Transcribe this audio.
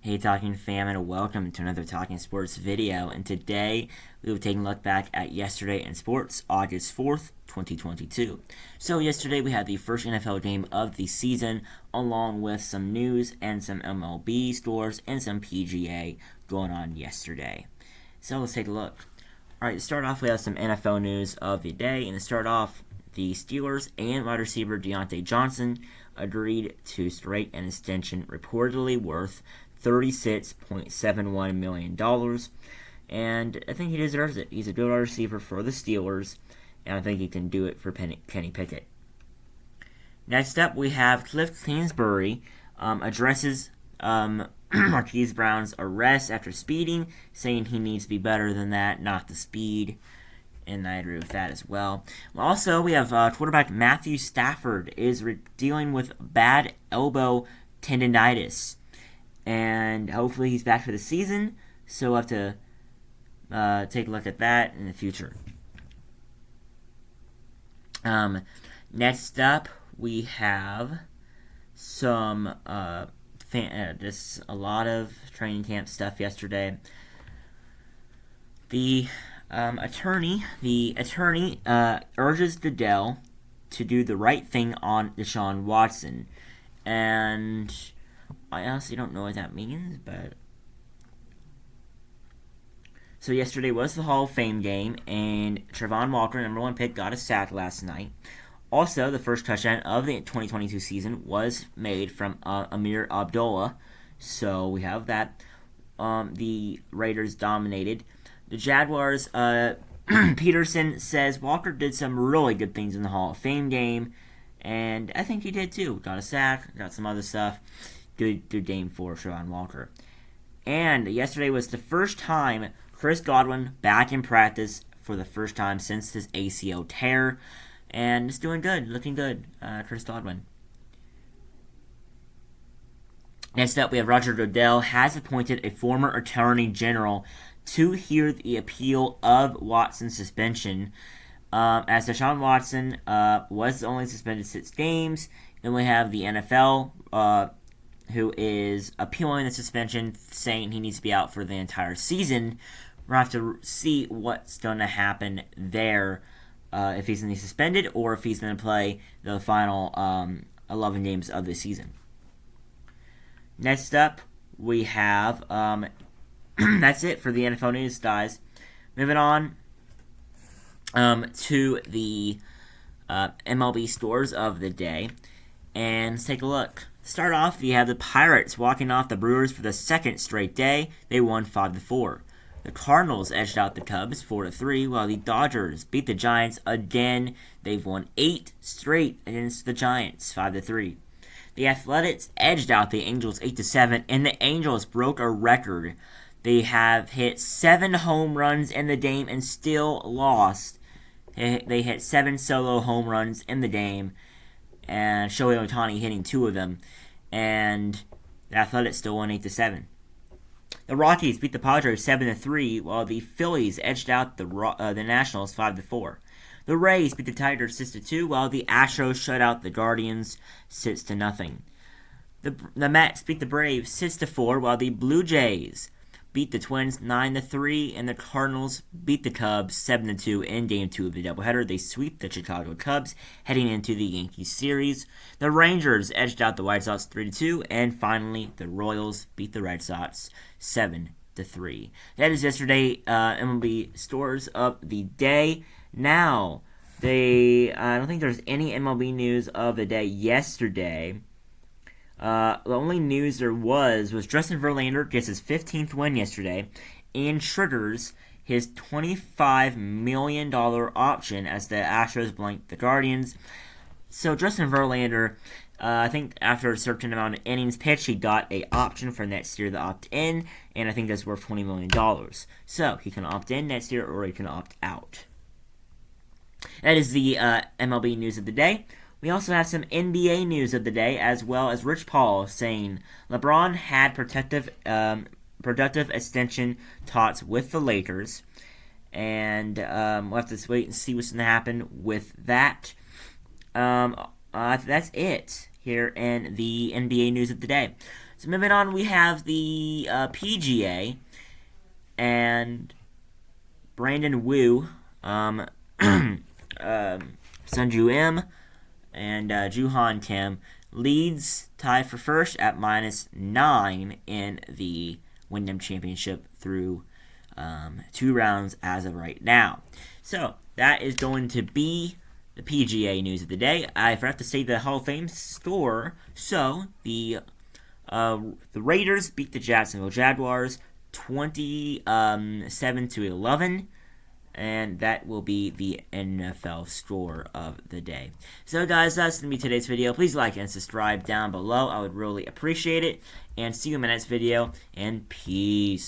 Hey Talking fam, and welcome to another Talking Sports video. And today we will be taking a look back at yesterday in sports, August 4th, 2022. So yesterday we had the first NFL game of the season, along with some news and some MLB scores and some PGA going on yesterday. So let's take a look. Alright, to start off we have some NFL news of the day, and to start off, the Steelers and wide receiver Diontae Johnson agreed to strike an extension reportedly worth $36.71 million, and I think he deserves it. He's a good wide receiver for the Steelers, and I think he can do it for Kenny Pickett. Next up, we have Cliff Kingsbury addresses Marquise Brown's arrest after speeding, saying he needs to be better than that, not the speed, and I agree with that as well. Also, we have quarterback Matthew Stafford is dealing with bad elbow tendonitis, and hopefully he's back for the season, so we'll have to take a look at that in the future. Next up, we have some just a lot of training camp stuff yesterday. The attorney urges Goodell to do the right thing on Deshaun Watson, and I honestly don't know what that means, but so yesterday was the Hall of Fame game, and Travon Walker, number one pick, got a sack last night. Also, the first touchdown of the 2022 season was made from Amir Abdullah, so we have that. The Raiders dominated. The Jaguars, Peterson says Walker did some really good things in the Hall of Fame game, and I think he did too. Got a sack, got some other stuff. Good game for Travon Walker. And yesterday was the first time Chris Godwin back in practice for the first time since his ACL tear, and it's doing good, looking good, Chris Godwin. Next up, we have Roger Goodell has appointed a former Attorney General to hear the appeal of Watson's suspension, as Deshaun Watson was only suspended 6 games. Then we have the NFL, who is appealing the suspension, saying he needs to be out for the entire season. We'll have to see what's going to happen there, if he's going to be suspended or if he's going to play the final 11 games of the season. Next up, we have that's it for the NFL news, guys. Moving on to the MLB scores of the day, and let's take a look. Start off, you have the Pirates walking off the Brewers for the second straight day. They won 5-4. The Cardinals edged out the Cubs 4-3, while the Dodgers beat the Giants again. They've won 8 straight against the Giants, 5-3. The Athletics edged out the Angels 8-7, and the Angels broke a record. They have hit 7 home runs in the game and still lost. They hit 7 solo home runs in the game, and Shohei Ohtani hitting 2 of them, and the Athletics still won 8-7. The Rockies beat the Padres 7-3, while the Phillies edged out the Nationals 5-4. The Rays beat the Tigers 6-2, while the Astros shut out the Guardians 6-0. The Mets beat the Braves 6-4, while the Blue Jays beat the Twins 9-3, and the Cardinals beat the Cubs 7-2 in Game 2 of the doubleheader. They sweep the Chicago Cubs heading into the Yankees series. The Rangers edged out the White Sox 3-2, and finally the Royals beat the Red Sox 7-3. That is yesterday MLB scores of the day. Now, I don't think there's any MLB news of the day yesterday. The only news there was Justin Verlander gets his 15th win yesterday and triggers his $25 million option as the Astros blank the Guardians. So Justin Verlander, I think after a certain amount of innings pitched, he got an option for next year to opt in, and I think that's worth $20 million. So he can opt in next year or he can opt out. That is the MLB news of the day. We also have some NBA news of the day, as well as Rich Paul saying LeBron had productive extension talks with the Lakers, and we'll have to wait and see what's going to happen with that. That's it here in the NBA news of the day. So moving on, we have the PGA, and Brandon Wu, Sunju M, and Juhan Kim leads, tie for first at -9 in the Wyndham Championship through 2 rounds as of right now. So that is going to be the PGA news of the day. I forgot to say the Hall of Fame score. So the Raiders beat the Jacksonville Jaguars 27-11. And that will be the NFL score of the day. So guys, that's going to be today's video. Please like and subscribe down below. I would really appreciate it. And see you in my next video. And peace.